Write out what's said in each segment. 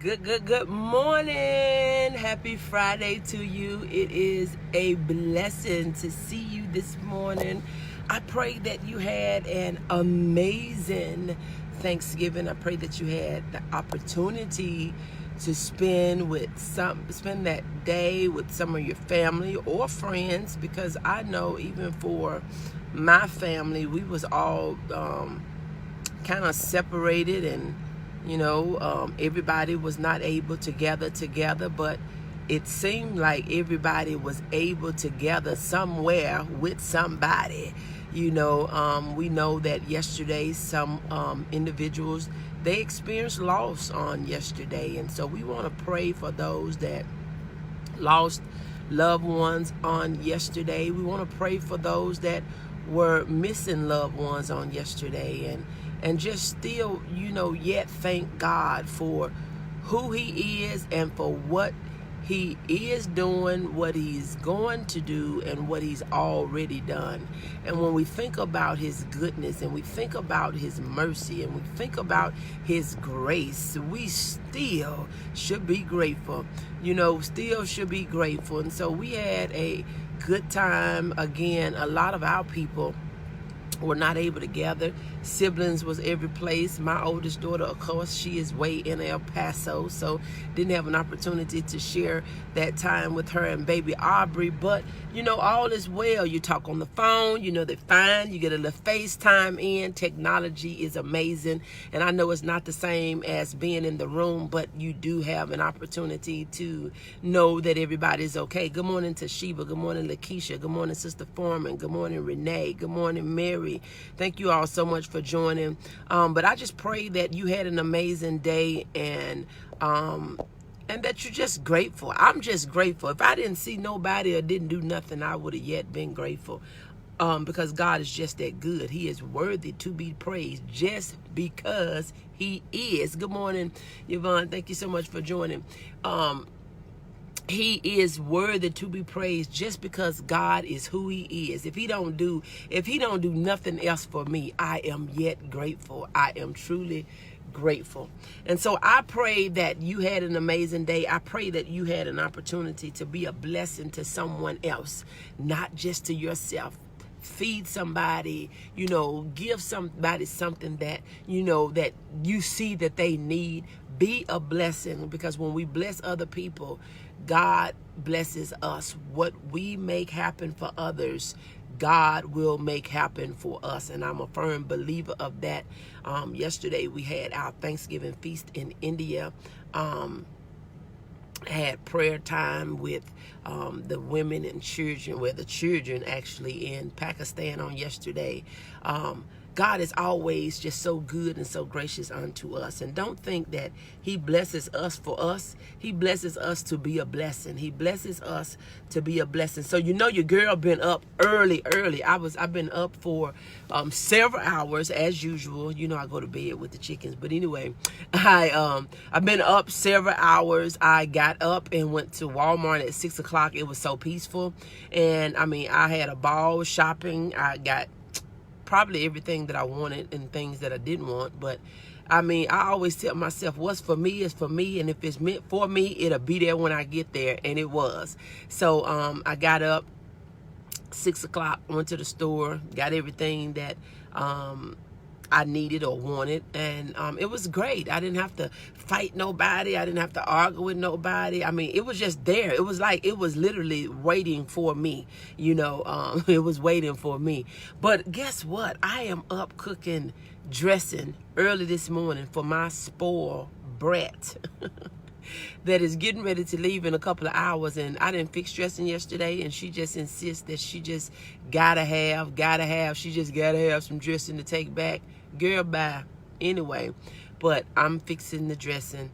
Good morning. Happy Friday to you. It is a blessing to see you this morning. I pray that you had an amazing Thanksgiving. I pray that you had the opportunity to spend that day with some of your family or friends, because I know even for my family, we was all kind of separated, and everybody was not able to gather together, but it seemed like everybody was able to gather somewhere with somebody. We know that yesterday some individuals, they experienced loss on yesterday, and so we want to pray for those that lost loved ones on yesterday. We want to pray for those that were missing loved ones on yesterday, and just still, yet thank God for who He is and for what He is doing, what He's going to do, and what He's already done. And when we think about His goodness, and we think about His mercy, and we think about His grace, we still should be grateful. Still should be grateful. And so we had a good time. Again, a lot of our people were not able to gather. Siblings was every place. My oldest daughter, of course, she is way in El Paso, so didn't have an opportunity to share that time with her and baby Aubrey. But all is well. You talk on the phone, they're fine. You get a little FaceTime in. Technology is amazing, and I know it's not the same as being in the room, but you do have an opportunity to know that everybody's okay. Good morning to Sheba. Good morning, Lakeisha. Good morning, Sister Foreman. Good morning, Renee. Good morning, Mary. Thank you all so much for joining. But I just pray that you had an amazing day, and that you're just grateful. I'm just grateful. If I didn't see nobody or didn't do nothing, I would have yet been grateful. Because God is just that good. He is worthy to be praised just because He is. Good morning, Yvonne. Thank you so much for joining. He is worthy to be praised just because God is who He is. If He don't do nothing else for me, I am yet grateful. I am truly grateful. And so I pray that you had an amazing day. I pray that you had an opportunity to be a blessing to someone else, not just to yourself. Feed somebody, give somebody something that that you see that they need. Be a blessing, because when we bless other people, God blesses us. What we make happen for others, God will make happen for us, and I'm a firm believer of that. Yesterday we had our Thanksgiving feast in India. Had prayer time with the women and children, the children actually in Pakistan on yesterday. God is always just so good and so gracious unto us. And don't think that He blesses us for us. He blesses us to be a blessing. He blesses us to be a blessing. So your girl been up early. I've been up for several hours as usual. I go to bed with the chickens. But anyway, I've been up several hours. I got up and went to Walmart at 6 o'clock. It was so peaceful. And I had a ball shopping. I got probably everything that I wanted and things that I didn't want. But I always tell myself, what's for me is for me, and if it's meant for me, it'll be there when I get there. And it was. So I got up 6 o'clock, went to the store, got everything that I needed or wanted, and it was great. I didn't have to fight nobody. I didn't have to argue with nobody. It was just there. It was like it was literally waiting for me. It was waiting for me. But guess what? I am up cooking dressing early this morning for my spoiled brat that is getting ready to leave in a couple of hours. And I didn't fix dressing yesterday, and she just insists that she just gotta have some dressing to take back. Girl, bye. Anyway, but I'm fixing the dressing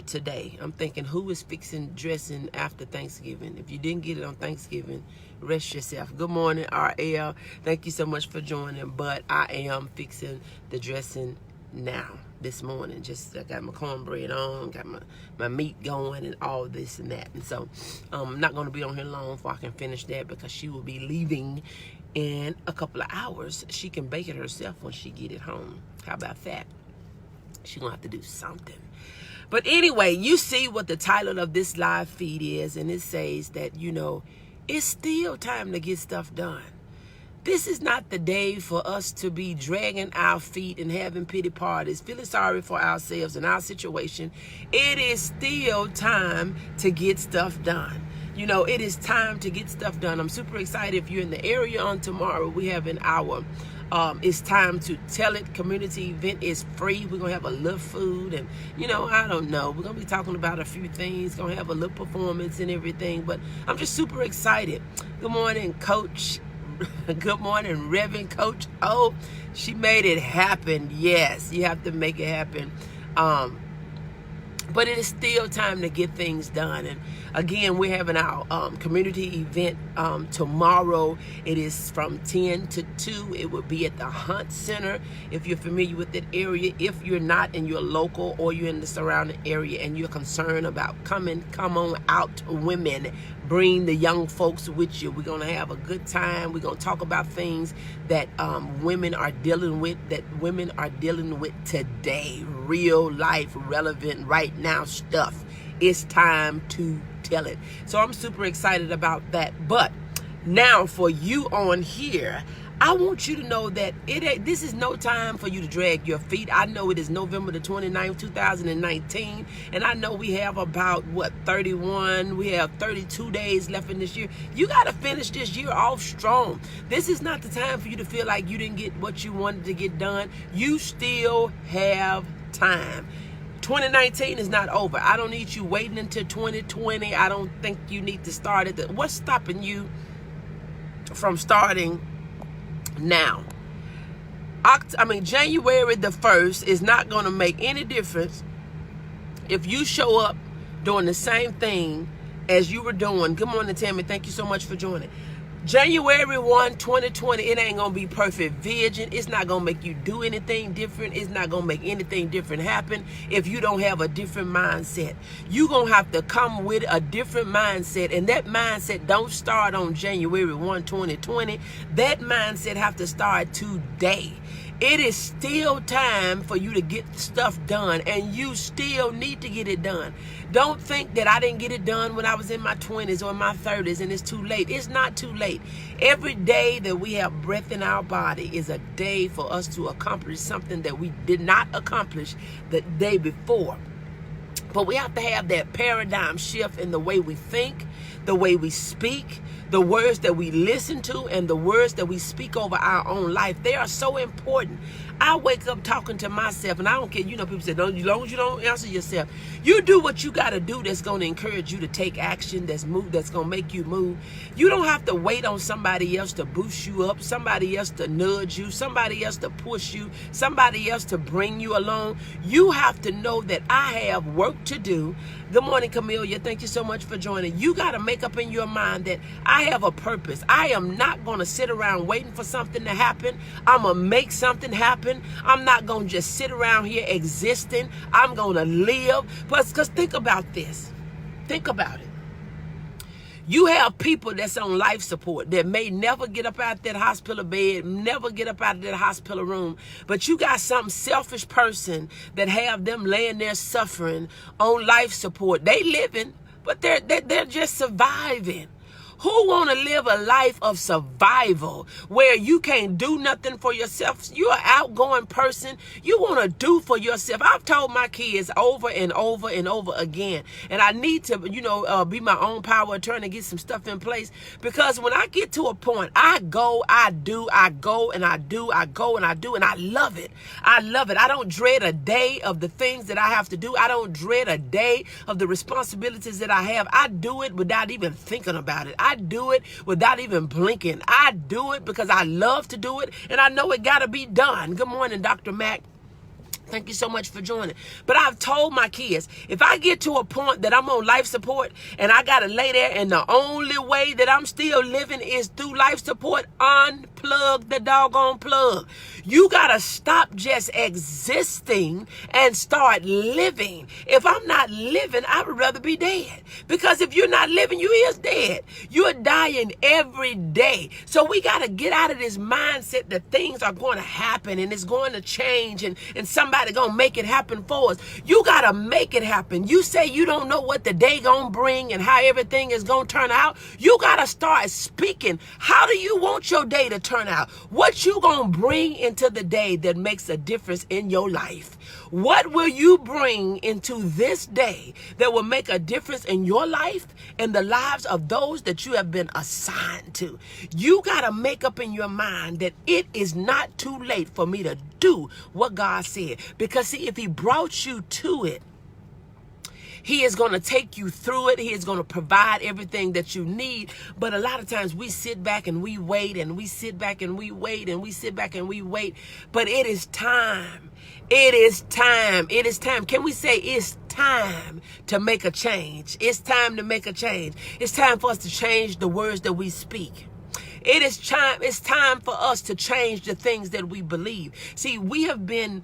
today. I'm thinking, who is fixing dressing after Thanksgiving? If you didn't get it on Thanksgiving, rest yourself. Good morning, RL. Thank you so much for joining. But I am fixing the dressing now, this morning. I got my cornbread on, got my meat going, and all this and that. And so I'm not going to be on here long before I can finish that, because she will be leaving in a couple of hours. She can bake it herself when she get it home. How about that? She gonna have to do something. But anyway, you see what the title of this live feed is, and it says that, it's still time to get stuff done. This is not the day for us to be dragging our feet and having pity parties, feeling sorry for ourselves and our situation. It is still time to get stuff done. It is time to get stuff done. I'm super excited. If you're in the area on tomorrow, we have an hour. It's time to tell it. Community event is free. We're going to have a little food and, I don't know. We're going to be talking about a few things. Going to have a little performance and everything. But I'm just super excited. Good morning, Coach. Good morning, Reverend Coach. Oh, she made it happen. Yes, you have to make it happen. But it is still time to get things done. And again, we're having our community event tomorrow. It is from 10 to 2. It will be at the Hunt Center. If you're familiar with that area, if you're not and you're local or you're in the surrounding area and you're concerned about come on out, women. Bring the young folks with you. We're going to have a good time. We're going to talk about things that women are dealing with, today. Real life, relevant, right now stuff. It's time to tell it. So I'm super excited about that. But now for you on here, I want you to know that this is no time for you to drag your feet. I know it is November the 29th, 2019, and I know we have about, 31, we have 32 days left in this year. You got to finish this year off strong. This is not the time for you to feel like you didn't get what you wanted to get done. You still have time. 2019 is not over. I don't need you waiting until 2020. I don't think you need to start it. What's stopping you from starting now? January the 1st is not going to make any difference if you show up doing the same thing as you were doing. Good morning, Tammy. Thank you so much for joining. January 1, 2020, it ain't going to be perfect vision. It's not going to make you do anything different. It's not going to make anything different happen if you don't have a different mindset. You're going to have to come with a different mindset, and that mindset don't start on January 1, 2020. That mindset have to start today. It is still time for you to get stuff done, and you still need to get it done. Don't think that I didn't get it done when I was in my 20s or in my 30s and it's too late. It's not too late. Every day that we have breath in our body is a day for us to accomplish something that we did not accomplish the day before. But we have to have that paradigm shift in the way we think, the way we speak, the words that we listen to, and the words that we speak over our own life. They are so important. I wake up talking to myself, and I don't care. People say, as long as you don't answer yourself, you do what you got to do that's going to encourage you to take action, that's going to make you move. You don't have to wait on somebody else to boost you up, somebody else to nudge you, somebody else to push you, somebody else to bring you along. You have to know that I have work to do. Good morning, Camelia. Thank you so much for joining. You got to make up in your mind that I have a purpose. I am not going to sit around waiting for something to happen. I'm going to make something happen. I'm not going to just sit around here existing. I'm going to live. Because think about this. Think about it. You have people that's on life support that may never get up out that hospital bed, never get up out of that hospital room. But you got some selfish person that have them laying there suffering on life support. They living, but they're just surviving. Who want to live a life of survival where you can't do nothing for yourself? You're an outgoing person. You want to do for yourself. I've told my kids over and over and over again, and I need to, be my own power attorney and get some stuff in place, because when I get to a point, I go, I do, I go, and I do, I go, and I do, and I love it. I love it. I don't dread a day of the things that I have to do. I don't dread a day of the responsibilities that I have. I do it without even thinking about it. I do it without even blinking. I do it because I love to do it, and I know it got to be done. Good morning, Dr. Mack. Thank you so much for joining. But I've told my kids, if I get to a point that I'm on life support and I got to lay there and the only way that I'm still living is through life support, unplug. unplug the doggone plug. You got to stop just existing and start living. If I'm not living, I would rather be dead. Because if you're not living, you is dead. You're dying every day. So we got to get out of this mindset that things are going to happen and it's going to change and somebody going to make it happen for us. You got to make it happen. You say you don't know what the day going to bring and how everything is going to turn out. You got to start speaking. How do you want your day to turn out? What you going to bring into the day that makes a difference in your life? What will you bring into this day that will make a difference in your life and the lives of those that you have been assigned to? You got to make up in your mind that it is not too late for me to do what God said. Because see, if he brought you to it, he is going to take you through it. He is going to provide everything that you need. But a lot of times we sit back and we wait and we sit back and we wait and we sit back and we wait. But it is time. It is time. It is time. Can we say it's time to make a change? It's time to make a change. It's time for us to change the words that we speak. It's time for us to change the things that we believe. See, we have been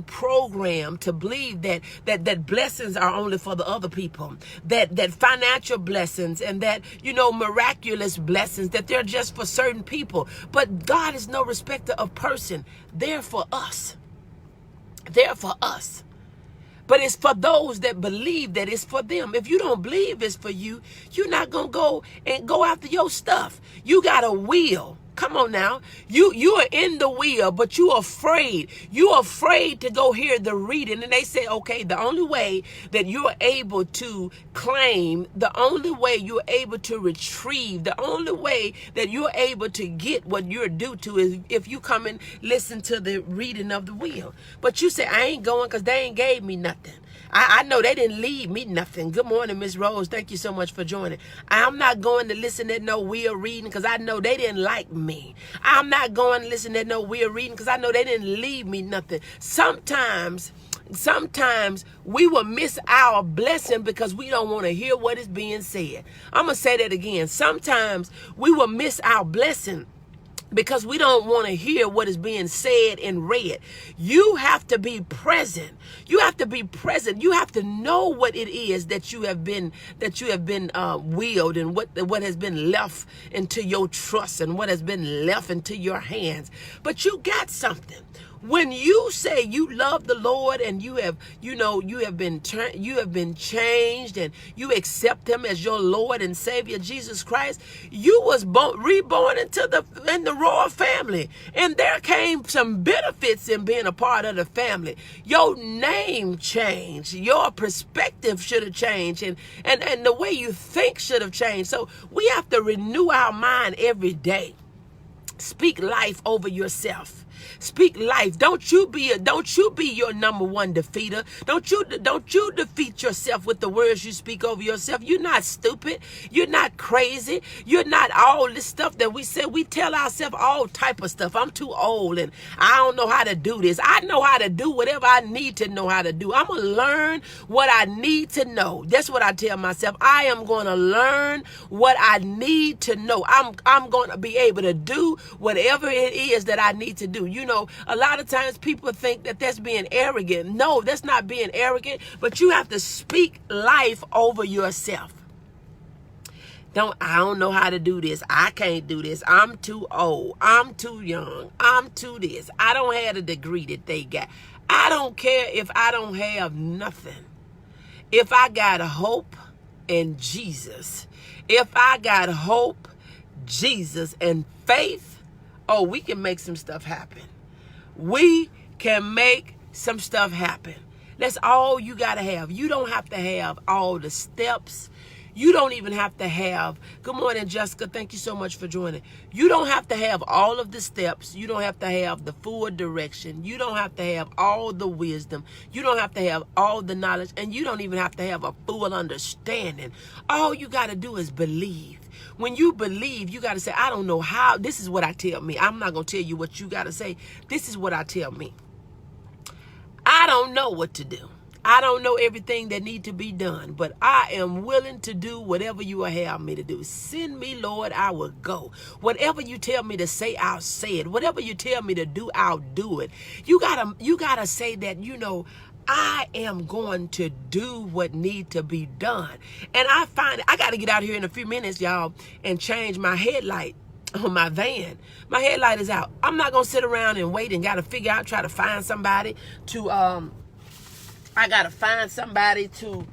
programmed to believe that blessings are only for the other people, that financial blessings and that, miraculous blessings, that they're just for certain people. But God is no respecter of person. They're for us. They're for us. But it's for those that believe that it's for them. If you don't believe it's for you, you're not going to go after your stuff. You got a will. Come on now. You are in the will, but you're afraid. You're afraid to go hear the reading. And they say, okay, the only way that you're able to claim, the only way you're able to retrieve, the only way that you're able to get what you're due to is if you come and listen to the reading of the will. But you say, I ain't going because they ain't gave me nothing. I know they didn't leave me nothing. Good morning, Miss Rose. Thank you so much for joining. I'm not going to listen to no will reading because I know they didn't like me. I'm not going to listen to no will reading because I know they didn't leave me nothing. Sometimes we will miss our blessing because we don't want to hear what is being said. I'm going to say that again. Sometimes we will miss our blessing because we don't want to hear what is being said and read. You have to be present. You have to be present. You have to know what it is that you have been willed and what has been left into your trust and what has been left into your hands. But you got something. When you say you love the Lord and you have been changed and you accept him as your Lord and Savior, Jesus Christ, you was reborn in the royal family. And there came some benefits in being a part of the family. Your name changed. Your perspective should have changed. And the way you think should have changed. So we have to renew our mind every day. Speak life over yourself. Speak life. Don't you be your number one defeater. Don't you defeat yourself with the words you speak over yourself. You're not stupid. You're not crazy. You're not all this stuff that we say. We tell ourselves all type of stuff. I'm too old and I don't know how to do this. I know how to do whatever I need to know how to do. I'm going to learn what I need to know. That's what I tell myself. I am going to learn what I need to know. I'm going to be able to do whatever it is that I need to do. A lot of times people think that that's being arrogant. No, that's not being arrogant, but you have to speak life over yourself. I don't know how to do this. I can't do this. I'm too old. I'm too young. I'm too this. I don't have the degree that they got. I don't care if I don't have nothing. If I got hope in Jesus, if I got hope, Jesus, and faith, we can make some stuff happen. We can make some stuff happen. That's all you got to have. You don't have to have all the steps. You don't even have to have, good morning, Jessica. Thank you so much for joining. You don't have to have all of the steps. You don't have to have the full direction. You don't have to have all the wisdom. You don't have to have all the knowledge. And you don't even have to have a full understanding. All you got to do is believe. When you believe, you got to say, I don't know how. This is what I tell me. I'm not going to tell you what you got to say. This is what I tell me. I don't know what to do. I don't know everything that need to be done, but I am willing to do whatever you will have me to do. Send me, Lord, I will go. Whatever you tell me to say, I'll say it. Whatever you tell me to do, I'll do it. You gotta say that, I am going to do what need to be done. And I find I got to get out here in a few minutes, y'all, and change my headlight on my van. My headlight is out. I'm not going to sit around and wait and got to try to find somebody to, I got to find somebody to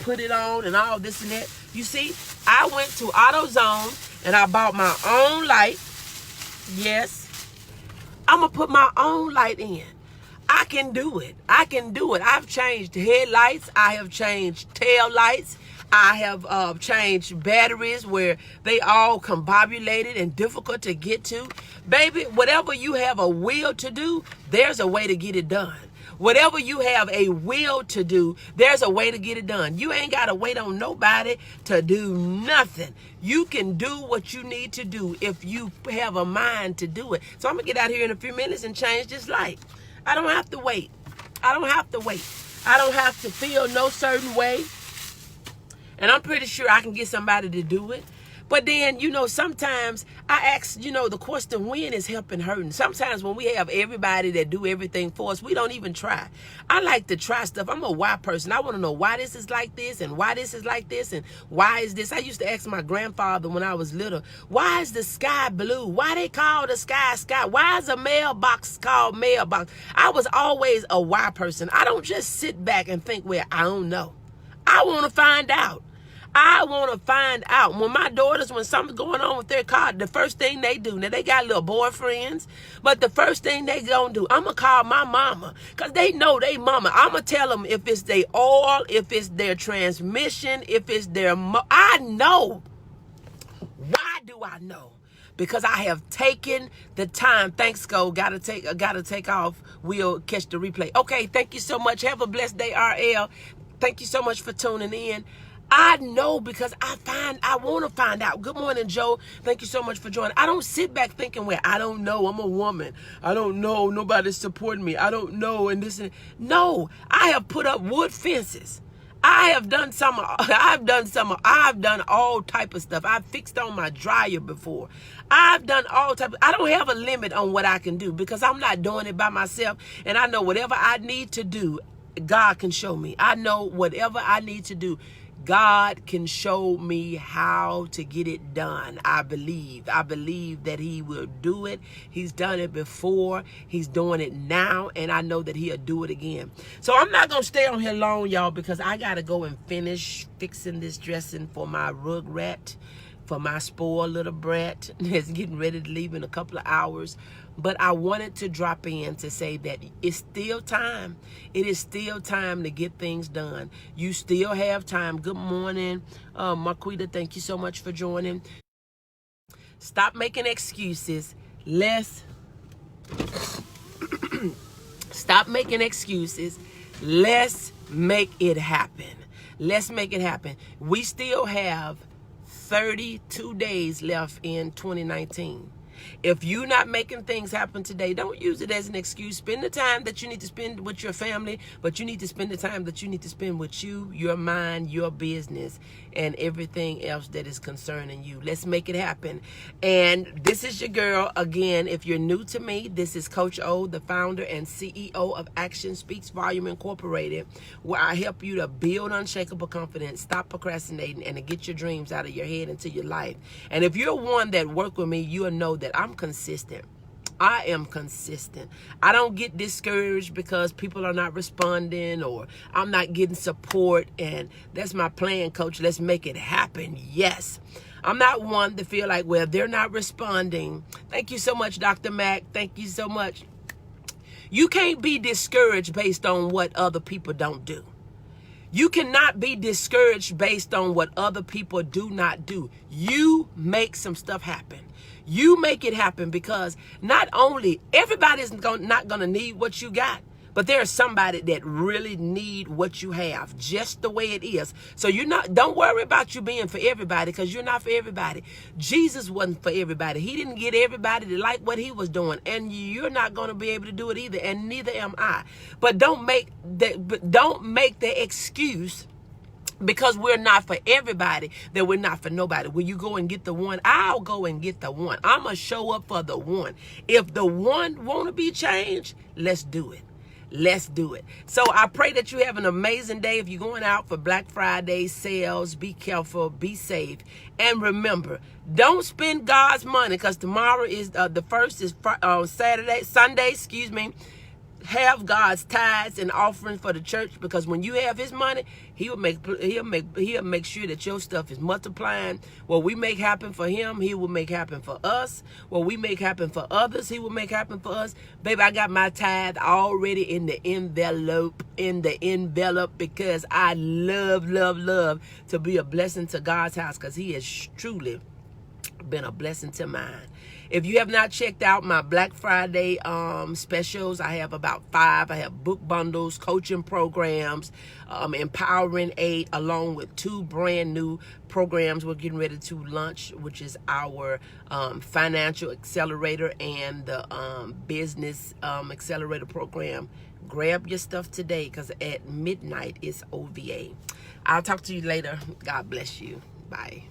put it on and all this and that. You see, I went to AutoZone and I bought my own light. Yes, I'm going to put my own light in. I can do it. I can do it. I've changed headlights. I have changed tail lights. I have changed batteries where they all combobulated and difficult to get to. Baby, whatever you have a will to do, there's a way to get it done. Whatever you have a will to do, there's a way to get it done. You ain't got to wait on nobody to do nothing. You can do what you need to do if you have a mind to do it. So I'm going to get out here in a few minutes and change this light. I don't have to wait. I don't have to wait. I don't have to feel no certain way. And I'm pretty sure I can get somebody to do it. But then, sometimes I ask, the question when is helping hurting. Sometimes when we have everybody that do everything for us, we don't even try. I like to try stuff. I'm a why person. I want to know why this is like this and why this is like this and why is this. I used to ask my grandfather when I was little, why is the sky blue? Why they call the sky sky? Why is a mailbox called mailbox? I was always a why person. I don't just sit back and think, well, I don't know. I want to find out. I want to find out. When my daughters, when something's going on with their car, the first thing they do, now they got little boyfriends, but the first thing they gonna do, I'm going to call my mama because they know they mama. I'm going to tell them if it's their oil, if it's their transmission, if it's their, I know. Why do I know? Because I have taken the time. Thanks, Sko. Gotta take off. We'll catch the replay. Okay, thank you so much. Have a blessed day, RL. Thank you so much for tuning in. I know because I want to find out. Good morning, Joe. Thank you so much for joining. I don't sit back thinking, well, I don't know. I'm a woman. I don't know. Nobody's supporting me. I don't know. And this and no, I have put up wood fences. I've done all type of stuff. I've fixed on my dryer before. I've done all type of, I don't have a limit on what I can do because I'm not doing it by myself. And I know whatever I need to do, God can show me. I know whatever I need to do, God can show me how to get it done. I believe that he will do it. He's done it before. He's doing it now. And I know that he'll do it again. So I'm not going to stay on here long, y'all, because I got to go and finish fixing this dressing for my rug rat, for my spoiled little brat. It's getting ready to leave in a couple of hours. But I wanted to drop in to say that it's still time. It is still time to get things done. You still have time. Good morning, Marquita. Thank you so much for joining. Stop making excuses. Stop making excuses. Let's make it happen. Let's make it happen. We still have 32 days left in 2019. If you're not making things happen today, don't use it as an excuse. Spend the time that you need to spend with your family, but you need to spend the time that you need to spend with you, your mind, your business, and everything else that is concerning you. Let's make it happen. And this is your girl. Again, if you're new to me, this is Coach O, the founder and CEO of Action Speaks Volume Incorporated, where I help you to build unshakable confidence, stop procrastinating, and to get your dreams out of your head into your life. And if you're one that work with me, you'll know that I'm consistent. I am consistent. I don't get discouraged because people are not responding or I'm not getting support. And that's my plan, Coach. Let's make it happen. Yes. I'm not one to feel like, well, they're not responding. Thank you so much, Dr. Mack. Thank you so much. You can't be discouraged based on what other people don't do. You cannot be discouraged based on what other people do not do. You make some stuff happen. You make it happen because not only everybody's not going to need what you got, but there's somebody that really need what you have just the way it is. So don't worry about you being for everybody, because you're not for everybody. Jesus wasn't for everybody. He didn't get everybody to like what he was doing, and you're not going to be able to do it either, and neither am I. But don't make the excuse, because we're not for everybody, that we're not for nobody. When you go and get the one, I'll go and get the one. I'm going to show up for the one. If the one want to be changed, let's do it. Let's do it. So I pray that you have an amazing day. If you're going out for Black Friday sales, be careful, be safe. And remember, don't spend God's money, because tomorrow is the first is Sunday. Have God's tithes and offerings for the church, because when you have his money, he'll make sure that your stuff is multiplying. What we make happen for him, he will make happen for us. What we make happen for others, he will make happen for us. Baby, I got my tithe already in the envelope, because I love to be a blessing to God's house, because he has truly been a blessing to mine. If you have not checked out my Black Friday specials, I have about 5. I have book bundles, coaching programs, Empowering 8, along with 2 brand new programs we're getting ready to launch, which is our financial accelerator and the business accelerator program. Grab your stuff today, because at midnight it's OVA. I'll talk to you later. God bless you. Bye.